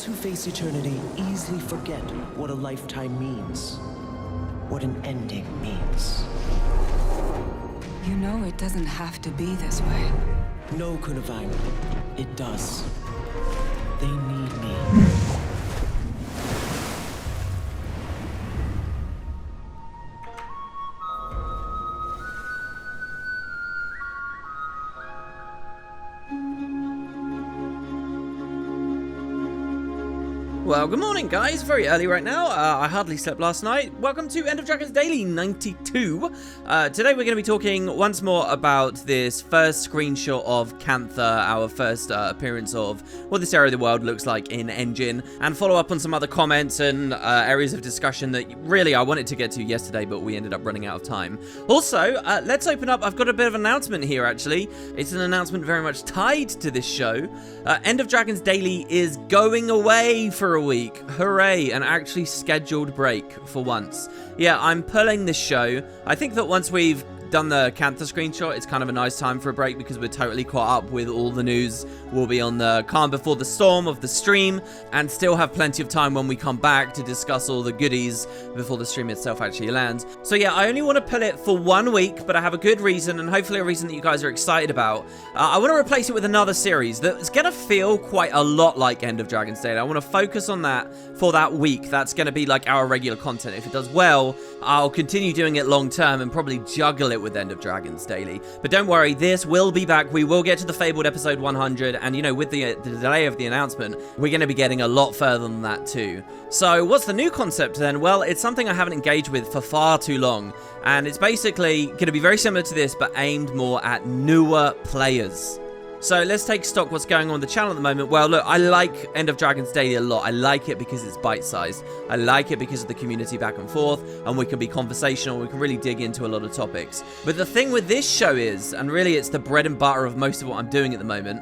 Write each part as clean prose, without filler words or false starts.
who face eternity easily forget what a lifetime means, what an ending means. You know it doesn't have to be this way. No, Kunavang, it does. They need me. Well, good morning, guys. Very early right now. I hardly slept last night. Welcome to End of Dragons Daily 92. Today we're going to be talking once more about this first screenshot of Cantha, our first appearance of what this area of the world looks like in Engine, and follow up on some other comments and areas of discussion that really I wanted to get to yesterday, but we ended up running out of time. Also, let's open up. I've got a bit of an announcement here, actually. It's an announcement very much tied to this show. End of Dragons Daily is going away for a week. Hooray, an actually scheduled break for once. Yeah, I'm pulling this show. I think that once we've done the Cantha screenshot, it's kind of a nice time for a break because we're totally caught up with all the news. We'll be on the calm before the storm of the stream and still have plenty of time when we come back to discuss all the goodies before the stream itself actually lands. So yeah, I only want to pull it for 1 week, but I have a good reason, and hopefully a reason that you guys are excited about. I want to replace it with another series that's going to feel quite a lot like End of Dragons Daily. I want to focus on that for that week. That's going to be like our regular content. If it does well, I'll continue doing it long term and probably juggle it with End of Dragons Daily. But don't worry, this will be back. We will get to the Fabled episode 100, and you know, with the delay of the announcement, we're going to be getting a lot further than that too. So what's the new concept then? Well, it's something I haven't engaged with for far too long, and it's basically going to be very similar to this, but aimed more at newer players. So let's take stock what's going on with the channel at the moment. Well, look, I like End of Dragons Daily a lot. I like it because it's bite-sized. I like it because of the community back and forth, and we can be conversational. We can really dig into a lot of topics. But the thing with this show is, and really it's the bread and butter of most of what I'm doing at the moment,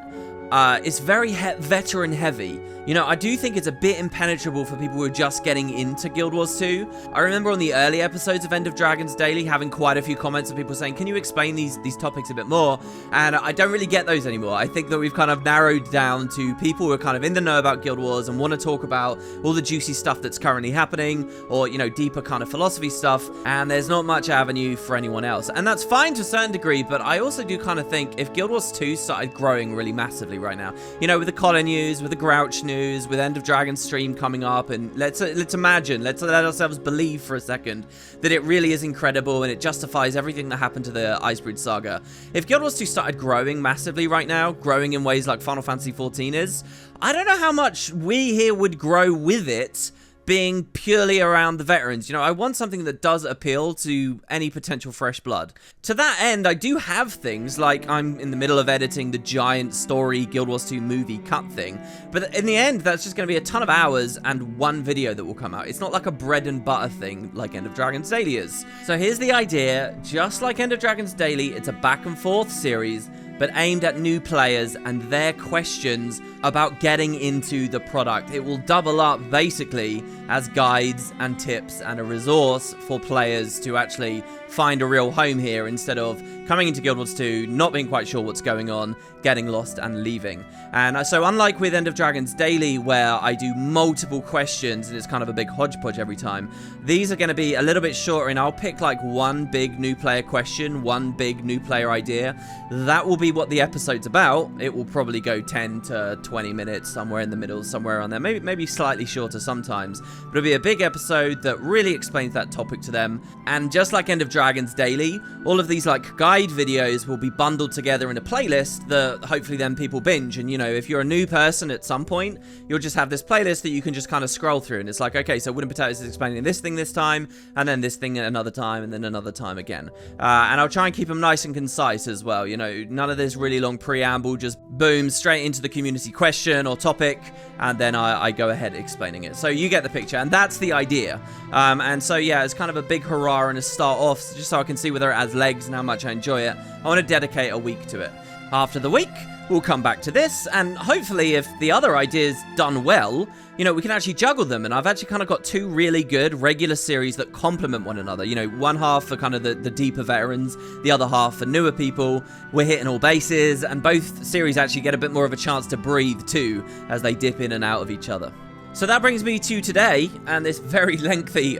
it's very veteran heavy. You know, I do think it's a bit impenetrable for people who are just getting into Guild Wars 2. I remember on the early episodes of End of Dragons Daily having quite a few comments of people saying, can you explain these topics a bit more? And I don't really get those anymore. I think that we've kind of narrowed down to people who are kind of in the know about Guild Wars and want to talk about all the juicy stuff that's currently happening, or, you know, deeper kind of philosophy stuff, and there's not much avenue for anyone else. And that's fine to a certain degree, but I also do kind of think if Guild Wars 2 started growing really massively right now, you know, with the Colin news, with the Grouch news, with End of Dragons stream coming up, and let's imagine, let's let ourselves believe for a second that it really is incredible and it justifies everything that happened to the Icebrood saga. If Guild Wars 2 started growing massively right now, growing in ways like Final Fantasy XIV is, I don't know how much we here would grow with it being purely around the veterans. You know, I want something that does appeal to any potential fresh blood. To that end, I do have things like I'm in the middle of editing the giant story Guild Wars 2 movie cut thing, but in the end, that's just going to be a ton of hours and one video that will come out. It's not like a bread and butter thing like End of Dragons Daily is. So here's the idea. Just like End of Dragons Daily, it's a back and forth series, but aimed at new players and their questions about getting into the product. It will double up basically as guides and tips and a resource for players to actually find a real home here instead of coming into Guild Wars 2, not being quite sure what's going on, getting lost and leaving. And so unlike with End of Dragons Daily, where I do multiple questions and it's kind of a big hodgepodge every time, these are going to be a little bit shorter, and I'll pick like one big new player question, one big new player idea. That will be what the episode's about. It will probably go 10 to 20 minutes, somewhere in the middle, somewhere around there, maybe slightly shorter sometimes, but it'll be a big episode that really explains that topic to them. And just like End of Dragons Daily, all of these like guide videos will be bundled together in a playlist that hopefully then people binge. And you know, if you're a new person at some point, you'll just have this playlist that you can just kind of scroll through, and it's like, okay, so WoodenPotatoes is explaining this thing this time, and then this thing another time, and then another time again. And I'll try and keep them nice and concise as well. You know, none of this really long preamble, just boom, straight into the community question or topic, and then I go ahead explaining it. So you get the picture, and that's the idea. And so yeah, it's kind of a big hurrah and a start off, just so I can see whether it has legs and how much I enjoy it. I want to dedicate a week to it. After the week, we'll come back to this, and hopefully if the other ideas done well, you know, we can actually juggle them. And I've actually kind of got two really good regular series that complement one another. You know, one half for kind of the deeper veterans, the other half for newer people. We're hitting all bases, and both series actually get a bit more of a chance to breathe too as they dip in and out of each other. So that brings me to today, and this very lengthy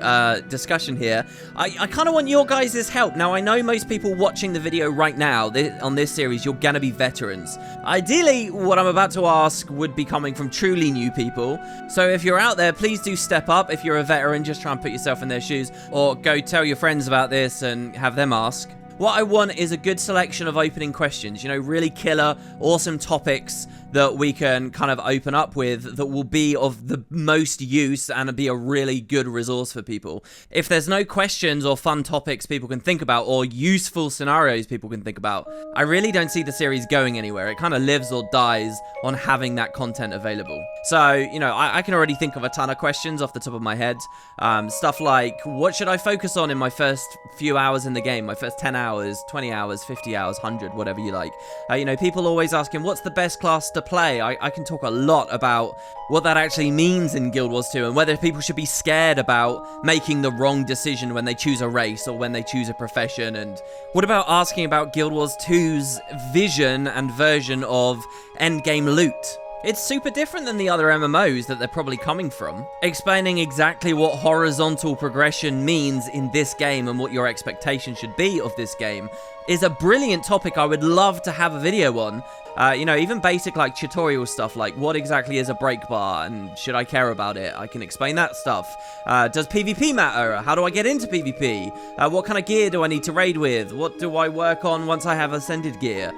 discussion here. I kind of want your guys' help. Now, I know most people watching the video right now on this series, you're gonna be veterans. Ideally, what I'm about to ask would be coming from truly new people. So if you're out there, please do step up. If you're a veteran, just try and put yourself in their shoes, or go tell your friends about this and have them ask. What I want is a good selection of opening questions, you know, really killer, awesome topics that we can kind of open up with that will be of the most use and be a really good resource for people. If there's no questions or fun topics people can think about or useful scenarios people can think about, I really don't see the series going anywhere. It kind of lives or dies on having that content available. So, you know, I can already think of a ton of questions off the top of my head. Stuff like, what should I focus on in my first few hours in the game? My first 10 hours, 20 hours, 50 hours, 100, whatever you like. You know, people always asking, what's the best class to play? I can talk a lot about what that actually means in Guild Wars 2 and whether people should be scared about making the wrong decision when they choose a race or when they choose a profession. And what about asking about Guild Wars 2's vision and version of endgame loot? It's super different than the other MMOs that they're probably coming from. Explaining exactly what horizontal progression means in this game and what your expectation should be of this game is a brilliant topic I would love to have a video on. You know, even basic like tutorial stuff like what exactly is a break bar and should I care about it? I can explain that stuff. Does PvP matter? How do I get into PvP? What kind of gear do I need to raid with? What do I work on once I have ascended gear?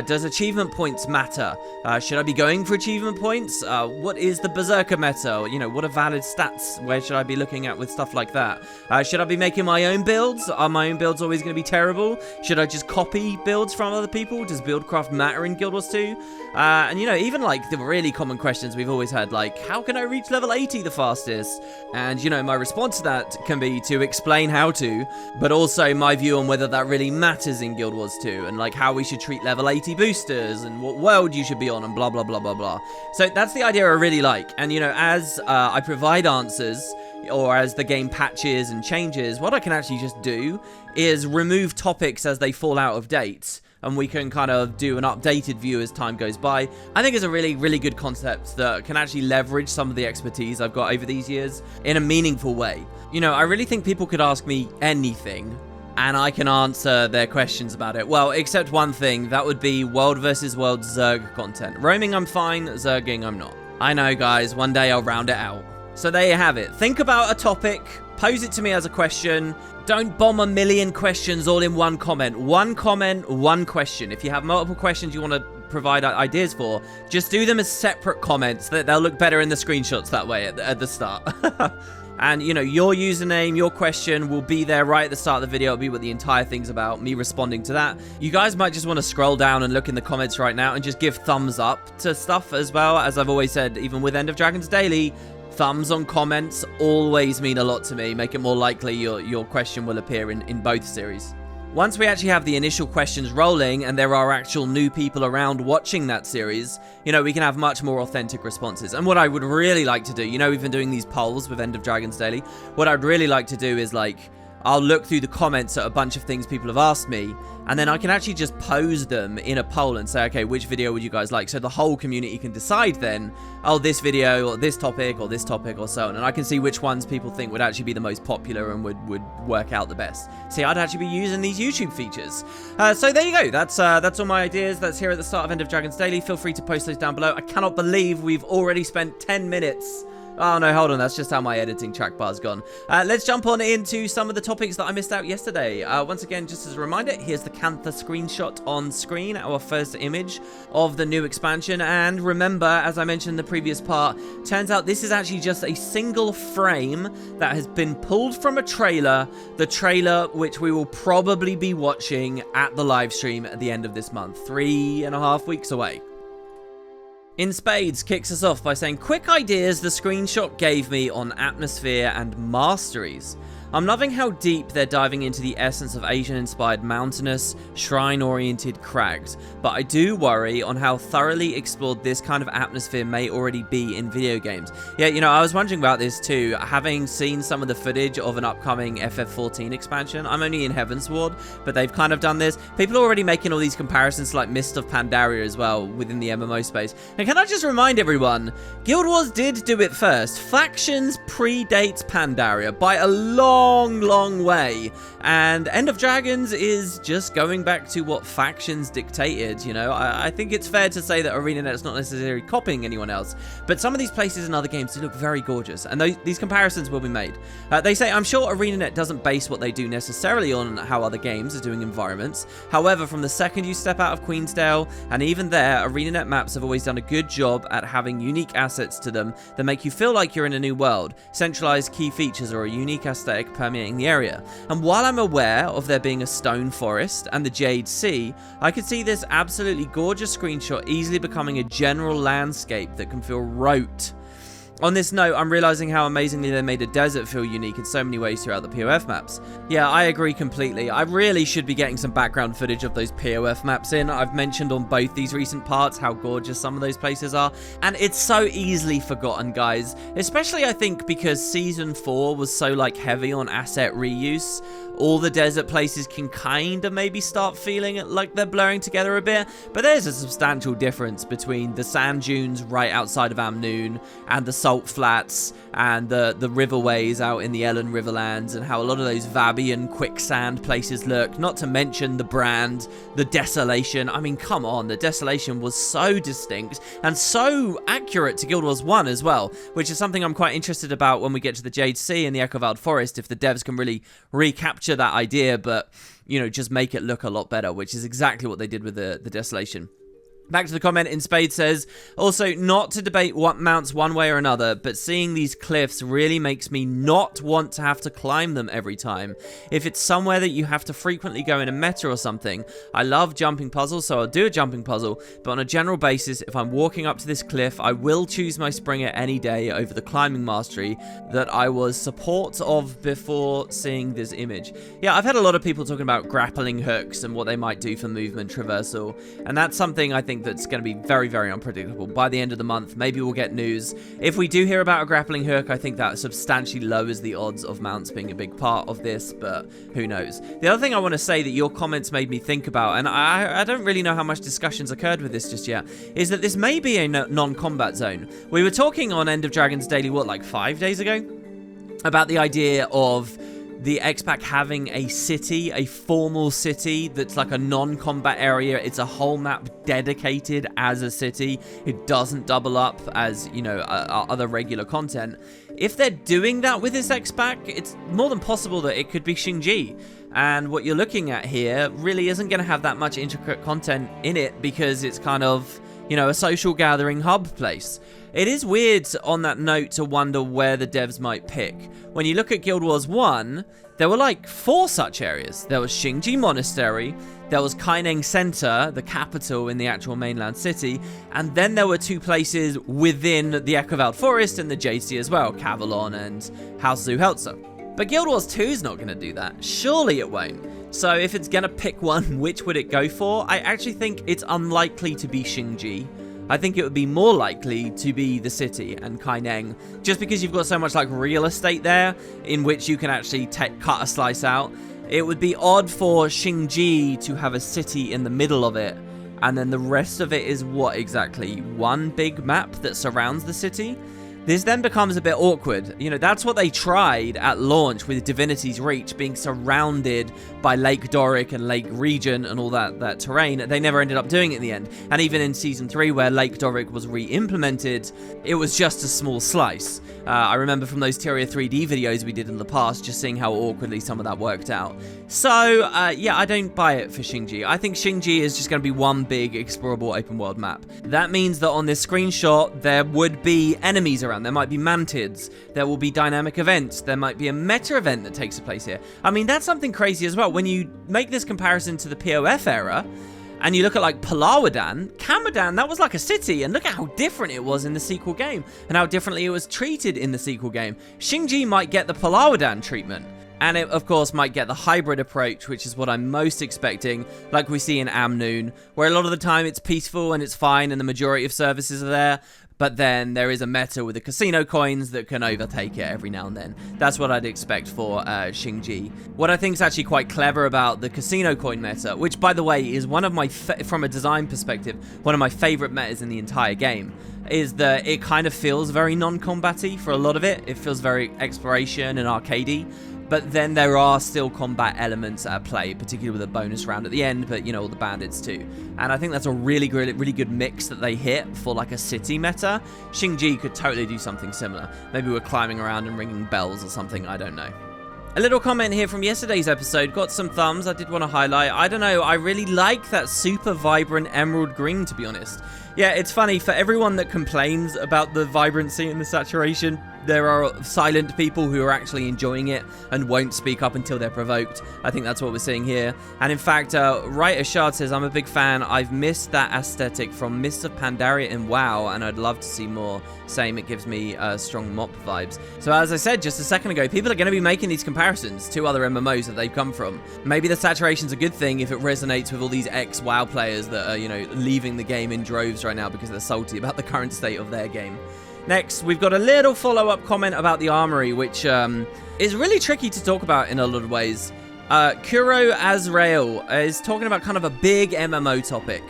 Does achievement points matter? Should I be going for achievement points? What is the Berserker meta? You know, what are valid stats? Where should I be looking at with stuff like that? Should I be making my own builds? Are my own builds always going to be terrible? Should I just copy builds from other people? Does buildcraft matter in Guild Wars 2? And you know, even like the really common questions we've always had, like how can I reach level 80 the fastest? And you know, my response to that can be to explain how to, but also my view on whether that really matters in Guild Wars 2 and like how we should treat level 80 boosters and what world you should be on and blah blah blah blah blah. So that's the idea I really like. And you know, as I provide answers or as the game patches and changes, what I can actually just do is remove topics as they fall out of date, and we can kind of do an updated view as time goes by. I think it's a really, really good concept that can actually leverage some of the expertise I've got over these years in a meaningful way. You know, I really think people could ask me anything, and I can answer their questions about it. Well, except one thing, that would be World versus World Zerg content. Roaming, I'm fine. Zerging, I'm not. I know, guys, one day I'll round it out. So there you have it. Think about a topic, pose it to me as a question. Don't bomb a million questions all in one comment. One comment, one question. If you have multiple questions you want to provide ideas for, just do them as separate comments. They'll look better in the screenshots that way at the start. And, you know, your username, your question will be there right at the start of the video. It'll be what the entire thing's about, me responding to that. You guys might just want to scroll down and look in the comments right now and just give thumbs up to stuff as well. As I've always said, even with End of Dragons Daily, thumbs on comments always mean a lot to me. Make it more likely your question will appear in both series. Once we actually have the initial questions rolling and there are actual new people around watching that series, you know, we can have much more authentic responses. And what I would really like to do, you know, we've been doing these polls with End of Dragons Daily. What I'd really like to do is like, I'll look through the comments at a bunch of things people have asked me, and then I can actually just pose them in a poll and say, okay, which video would you guys like? So the whole community can decide then, oh, this video, or this topic, or so on. And I can see which ones people think would actually be the most popular and would work out the best. See, I'd actually be using these YouTube features. So there you go. That's all my ideas. That's here at the start of End of Dragons Daily. Feel free to post those down below. I cannot believe we've already spent 10 minutes. Oh, no, hold on. That's just how my editing track bar's gone. Let's jump on into some of the topics that I missed out yesterday. Once again, just as a reminder, here's the Cantha screenshot on screen, our first image of the new expansion. And remember, as I mentioned in the previous part, turns out this is actually just a single frame that has been pulled from a trailer, the trailer which we will probably be watching at the live stream at the end of this month, 3.5 weeks away. In Spades kicks us off by saying, quick ideas the screenshot gave me on atmosphere and masteries. I'm loving how deep they're diving into the essence of Asian-inspired mountainous, shrine-oriented crags, but I do worry on how thoroughly explored this kind of atmosphere may already be in video games. Yeah, you know, I was wondering about this too, having seen some of the footage of an upcoming FF14 expansion. I'm only in Heavensward, but they've kind of done this. People are already making all these comparisons to like Mist of Pandaria as well within the MMO space. And can I just remind everyone, Guild Wars did do it first. Factions predates Pandaria by a long way, and End of Dragons is just going back to what factions dictated. You know, I think it's fair to say that ArenaNet's not necessarily copying anyone else, but some of these places in other games do look very gorgeous, and these comparisons will be made. They say, I'm sure ArenaNet doesn't base what they do necessarily on how other games are doing environments. However, from the second you step out of Queensdale, and even there, ArenaNet maps have always done a good job at having unique assets to them that make you feel like you're in a new world. Centralized key features or a unique aesthetic permeating the area. And while I'm aware of there being a stone forest and the Jade Sea, I could see this absolutely gorgeous screenshot easily becoming a general landscape that can feel rote. On this note, I'm realizing how amazingly they made a desert feel unique in so many ways throughout the POF maps. Yeah, I agree completely. I really should be getting some background footage of those POF maps in. I've mentioned on both these recent parts how gorgeous some of those places are, and it's so easily forgotten, guys. Especially, I think, because Season 4 was so, like, heavy on asset reuse. All the desert places can kind of maybe start feeling like they're blurring together a bit, but there's a substantial difference between the sand dunes right outside of Amnoon and the salt flats and the riverways out in the Ellen Riverlands, and how a lot of those Vabian quicksand places look, not to mention the brand, the desolation. I mean, come on, the desolation was so distinct and so accurate to Guild Wars 1 as well, which is something I'm quite interested about when we get to the Jade Sea and the Echovald Forest, if the devs can really recapture that idea, but, you know, just make it look a lot better, which is exactly what they did with the desolation. Back to the comment, In Spade says, also, not to debate what mounts one way or another, but seeing these cliffs really makes me not want to have to climb them every time. If it's somewhere that you have to frequently go in a meta or something, I love jumping puzzles, so I'll do a jumping puzzle, but on a general basis, if I'm walking up to this cliff, I will choose my Springer any day over the climbing mastery that I was support of before seeing this image. Yeah, I've had a lot of people talking about grappling hooks and what they might do for movement traversal, and that's something I think that's going to be very unpredictable. By the end of the month, maybe we'll get news. If we do hear about a grappling hook, I think that substantially lowers the odds of mounts being a big part of this, but who knows. The other thing I want to say that your comments made me think about, and I don't really know how much discussions occurred with this just yet, is that this may be a non-combat zone. We were talking on End of Dragons Daily, what, like 5 days ago? About the idea of the X-Pack having a city, a formal city that's like a non-combat area. It's a whole map dedicated as a city. It doesn't double up as, you know, other regular content. If they're doing that with this X-Pack, it's more than possible that it could be Xingji. And what you're looking at here really isn't going to have that much intricate content in it because it's kind of, you know, a social gathering hub place. It is weird on that note to wonder where the devs might pick. When you look at Guild Wars 1, there were like 4 such areas. There was Xingji Monastery, there was Kaineng Center, the capital in the actual mainland city, and then there were 2 places within the Echovald Forest and the Jade Sea as well, Cavalon and House Zuhelzer. But Guild Wars 2 is not going to do that. Surely it won't. So if it's going to pick one, which would it go for? I actually think it's unlikely to be Xingji. I think it would be more likely to be the city and Kaineng, just because you've got so much like real estate there in which you can actually cut a slice out. It would be odd for Xingji to have a city in the middle of it, and then the rest of it is what exactly? One big map that surrounds the city? This then becomes a bit awkward. You know, that's what they tried at launch with Divinity's Reach, being surrounded by Lake Doric and Lake Region and all that terrain. They never ended up doing it in the end. And even in Season 3, where Lake Doric was re-implemented, it was just a small slice. I remember from those Tyria 3D videos we did in the past, just seeing how awkwardly some of that worked out. So, yeah, I don't buy it for Xingji. I think Xingji is just going to be one big explorable open world map. That means that on this screenshot, there would be enemies around. There might be mantids. There will be dynamic events. There might be a meta event that takes place here. I mean, that's something crazy as well. When you make this comparison to the POF era, and you look at like Palawadan, Kamadan, that was like a city, and look at how different it was in the sequel game, and how differently it was treated in the sequel game. Xingji might get the Palawadan treatment. And it, of course, might get the hybrid approach, which is what I'm most expecting, like we see in Amnoon, where a lot of the time it's peaceful and it's fine and the majority of services are there, but then there is a meta with the casino coins that can overtake it every now and then. That's what I'd expect for Xingji. What I think is actually quite clever about the casino coin meta, which, by the way, is one of my, from a design perspective, one of my favorite metas in the entire game, is that it kind of feels very non-combat-y for a lot of it. It feels very exploration and arcadey. But then there are still combat elements at play, particularly with a bonus round at the end, but, you know, all the bandits too. And I think that's a really good mix that they hit for, like, a city meta. Xingji could totally do something similar. Maybe we're climbing around and ringing bells or something, I don't know. A little comment here from yesterday's episode, got some thumbs, I did want to highlight. I don't know, I really like that super vibrant emerald green, to be honest. Yeah, it's funny, for everyone that complains about the vibrancy and the saturation, there are silent people who are actually enjoying it and won't speak up until they're provoked. I think that's what we're seeing here. And in fact, Writer Shard says, I'm a big fan. I've missed that aesthetic from Mists of Pandaria and WoW, and I'd love to see more. Same, it gives me strong mop vibes. So as I said just a second ago, people are going to be making these comparisons to other MMOs that they've come from. Maybe the saturation's a good thing if it resonates with all these ex-WoW players that are, you know, leaving the game in droves right now because they're salty about the current state of their game. Next, we've got a little follow-up comment about the armory, which is really tricky to talk about in a lot of ways. Kuro Azrael is talking about kind of a big MMO topic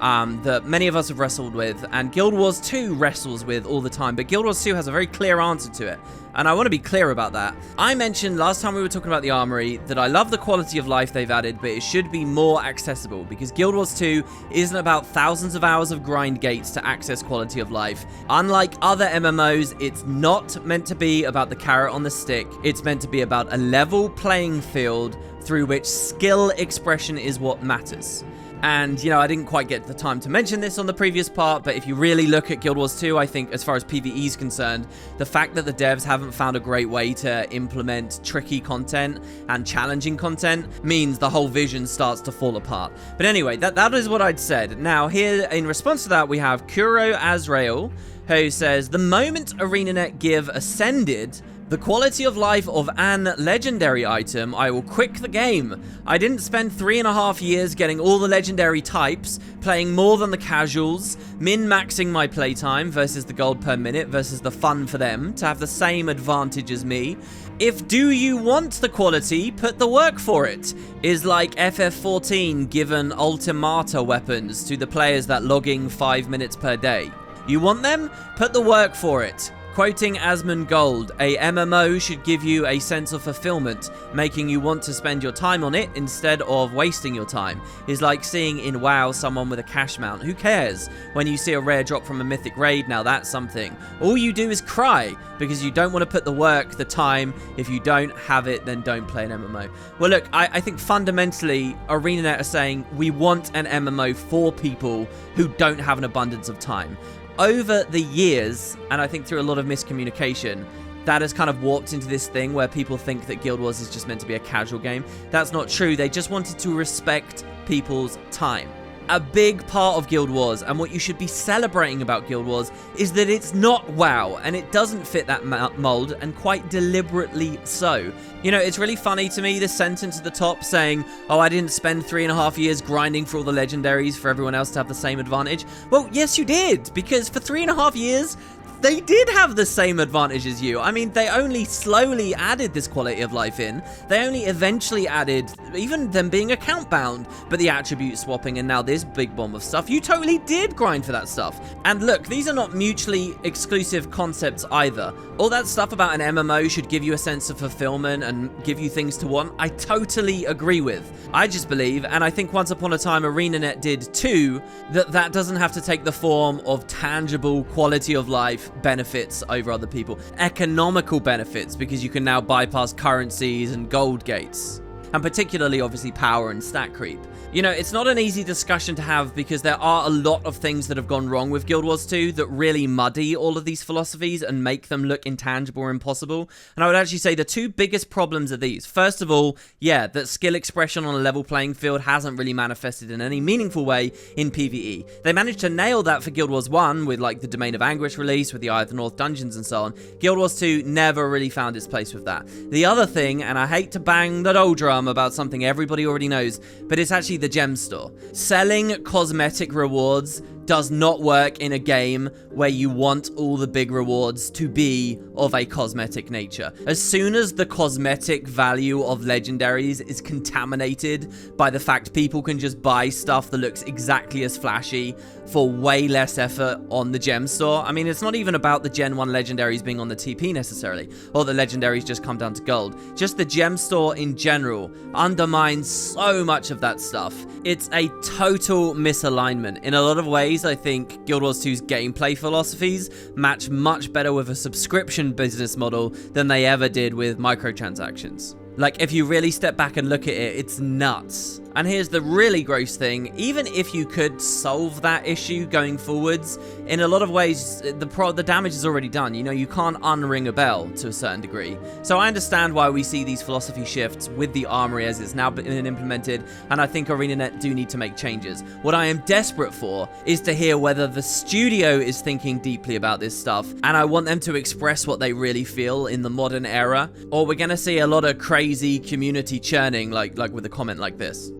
that many of us have wrestled with, and Guild Wars 2 wrestles with all the time, but Guild Wars 2 has a very clear answer to it, and I want to be clear about that. I mentioned last time we were talking about the armory that I love the quality of life they've added, but it should be more accessible, because Guild Wars 2 isn't about thousands of hours of grind gates to access quality of life. Unlike other MMOs, it's not meant to be about the carrot on the stick. It's meant to be about a level playing field through which skill expression is what matters. And, you know, I didn't quite get the time to mention this on the previous part, but if you really look at Guild Wars 2, I think as far as PvE is concerned, the fact that the devs haven't found a great way to implement tricky content and challenging content means the whole vision starts to fall apart. But anyway, that is what I'd said. Now, here, in response to that, we have Kuro Azrael, who says, the moment ArenaNet give Ascended the quality of life of an legendary item, I will quick the game. I didn't spend 3.5 years getting all the legendary types, playing more than the casuals, min-maxing my playtime versus the gold per minute versus the fun for them to have the same advantage as me. If do you want the quality, put the work for it, is like FF14 given Ultimata weapons to the players that logging 5 minutes per day. You want them? Put the work for it. Quoting Asmongold, a MMO should give you a sense of fulfillment, making you want to spend your time on it instead of wasting your time. Is like seeing in WoW someone with a cash mount. Who cares? When you see a rare drop from a mythic raid, now that's something. All you do is cry, because you don't want to put the work, the time. If you don't have it, then don't play an MMO. Well, look, I think fundamentally, ArenaNet are saying we want an MMO for people who don't have an abundance of time. Over the years, and I think through a lot of miscommunication, that has kind of warped into this thing where people think that Guild Wars is just meant to be a casual game. That's not true. They just wanted to respect people's time. A big part of Guild Wars, and what you should be celebrating about Guild Wars, is that it's not WoW, and it doesn't fit that mold, and quite deliberately so. You know, it's really funny to me, this sentence at the top saying, oh, I didn't spend 3.5 years grinding for all the legendaries for everyone else to have the same advantage. Well, yes, you did, because for 3.5 years, they did have the same advantage as you. I mean, they only slowly added this quality of life in. They only eventually added even them being account bound, but the attribute swapping and now this big bomb of stuff. You totally did grind for that stuff. And look, these are not mutually exclusive concepts either. All that stuff about an MMO should give you a sense of fulfillment and give you things to want. I totally agree with. I just believe, and I think once upon a time ArenaNet did too, that doesn't have to take the form of tangible quality of life benefits over other people. Economical benefits, because you can now bypass currencies and gold gates. and particularly obviously power and stat creep. You know, it's not an easy discussion to have because there are a lot of things that have gone wrong with Guild Wars 2 that really muddy all of these philosophies and make them look intangible or impossible. And I would actually say the two biggest problems are these. First of all, yeah, that skill expression on a level playing field hasn't really manifested in any meaningful way in PvE. They managed to nail that for Guild Wars 1 with like the Domain of Anguish release, with the Eye of the North dungeons and so on. Guild Wars 2 never really found its place with that. The other thing, and I hate to bang the old drum about something everybody already knows, but it's actually the gem store. Selling cosmetic rewards does not work in a game where you want all the big rewards to be of a cosmetic nature. As soon as the cosmetic value of legendaries is contaminated by the fact people can just buy stuff that looks exactly as flashy for way less effort on the gem store. I mean, it's not even about the Gen 1 legendaries being on the TP necessarily, or the legendaries just come down to gold. Just the gem store in general undermines so much of that stuff. It's a total misalignment. In a lot of ways, I think Guild Wars 2's gameplay philosophies match much better with a subscription business model than they ever did with microtransactions. Like, if you really step back and look at it, it's nuts. And here's the really gross thing: even if you could solve that issue going forwards, in a lot of ways, the damage is already done. You know, you can't unring a bell to a certain degree. So I understand why we see these philosophy shifts with the armory as it's now been implemented, and I think ArenaNet do need to make changes. What I am desperate for is to hear whether the studio is thinking deeply about this stuff, and I want them to express what they really feel in the modern era, or we're gonna see a lot of crazy community churning like with a comment like this.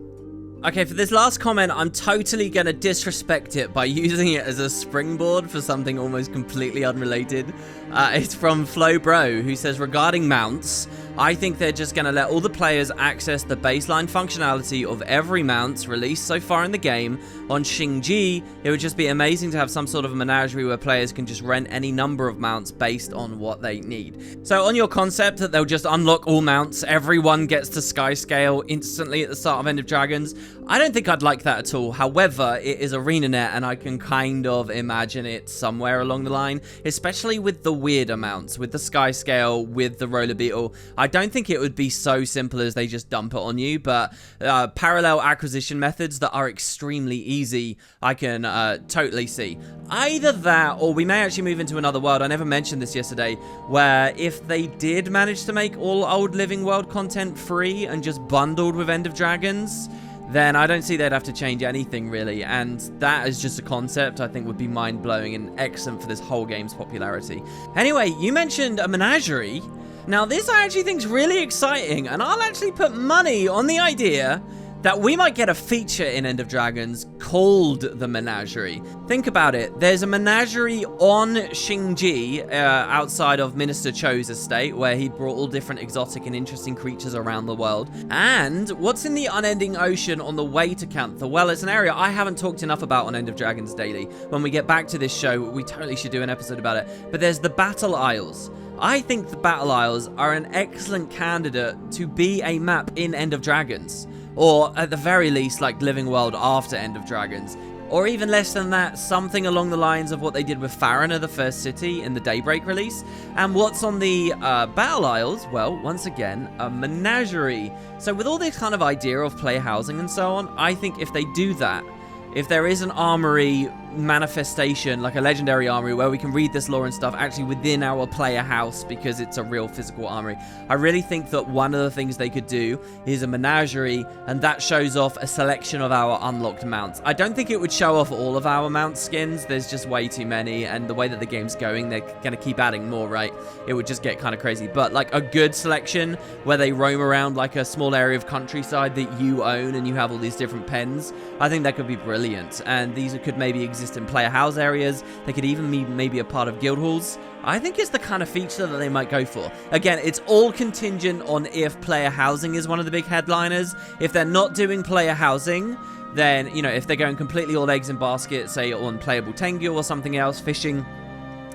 Okay, for this last comment, I'm totally going to disrespect it by using it as a springboard for something almost completely unrelated. It's from Flo Bro, who says, regarding mounts, I think they're just going to let all the players access the baseline functionality of every mount released so far in the game. On Xingji, it would just be amazing to have some sort of a menagerie where players can just rent any number of mounts based on what they need. So on your concept that they'll just unlock all mounts, everyone gets to sky scale instantly at the start of End of Dragons, I don't think I'd like that at all. However, it is ArenaNet, and I can kind of imagine it somewhere along the line, especially with the weird amounts, with the sky scale, with the roller beetle. I don't think it would be so simple as they just dump it on you, but parallel acquisition methods that are extremely easy, I can totally see. Either that, or we may actually move into another world. I never mentioned this yesterday, where if they did manage to make all old Living World content free and just bundled with End of Dragons, then I don't see they'd have to change anything really, and that is just a concept I think would be mind-blowing and excellent for this whole game's popularity. Anyway, you mentioned a menagerie. Now this I actually think is really exciting, and I'll actually put money on the idea that we might get a feature in End of Dragons called the Menagerie. Think about it. There's a menagerie on Xingji, outside of Minister Cho's estate, where he brought all different exotic and interesting creatures around the world. And what's in the Unending Ocean on the way to Cantha? Well, it's an area I haven't talked enough about on End of Dragons Daily. When we get back to this show, we totally should do an episode about it. But there's the Battle Isles. I think the Battle Isles are an excellent candidate to be a map in End of Dragons. Or, at the very least, like Living World after End of Dragons. Or even less than that, something along the lines of what they did with Farina, the First City, in the Daybreak release. And what's on the Battle Isles? Well, once again, a menagerie. So with all this kind of idea of player housing and so on, I think if they do that, if there is an armory manifestation, like a legendary armory where we can read this lore and stuff actually within our player house because it's a real physical armory, I really think that one of the things they could do is a menagerie, and that shows off a selection of our unlocked mounts. I don't think it would show off all of our mount skins. There's just way too many, and the way that the game's going, they're gonna keep adding more, right? It would just get kind of crazy. But like a good selection where they roam around like a small area of countryside that you own and you have all these different pens, I think that could be brilliant. And these could maybe exist in player house areas. They could even be maybe a part of guild halls. I think it's the kind of feature that they might go for. Again, it's all contingent on if player housing is one of the big headliners. If they're not doing player housing, then, you know, if they're going completely all eggs in basket, say on playable Tengu or something else, fishing,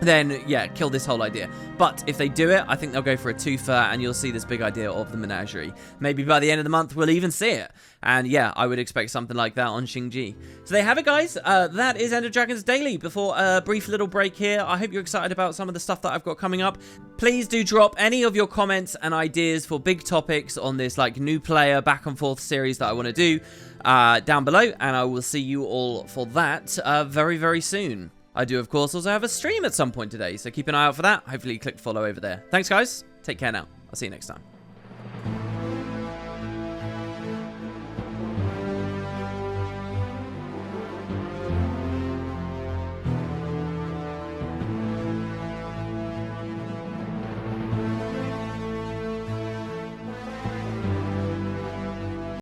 then yeah, kill this whole idea. But if they do it, I think they'll go for a twofer, and you'll see this big idea of the menagerie. Maybe by the end of the month, we'll even see it. And yeah, I would expect something like that on Xingji. So there you have it, guys. That is End of Dragons Daily. Before a brief little break here, I hope you're excited about some of the stuff that I've got coming up. Please do drop any of your comments and ideas for big topics on this like new player back and forth series that I want to do down below, and I will see you all for that very, very soon. I do, of course, also have a stream at some point today, so keep an eye out for that. Hopefully you click follow over there. Thanks, guys. Take care now. I'll see you next time.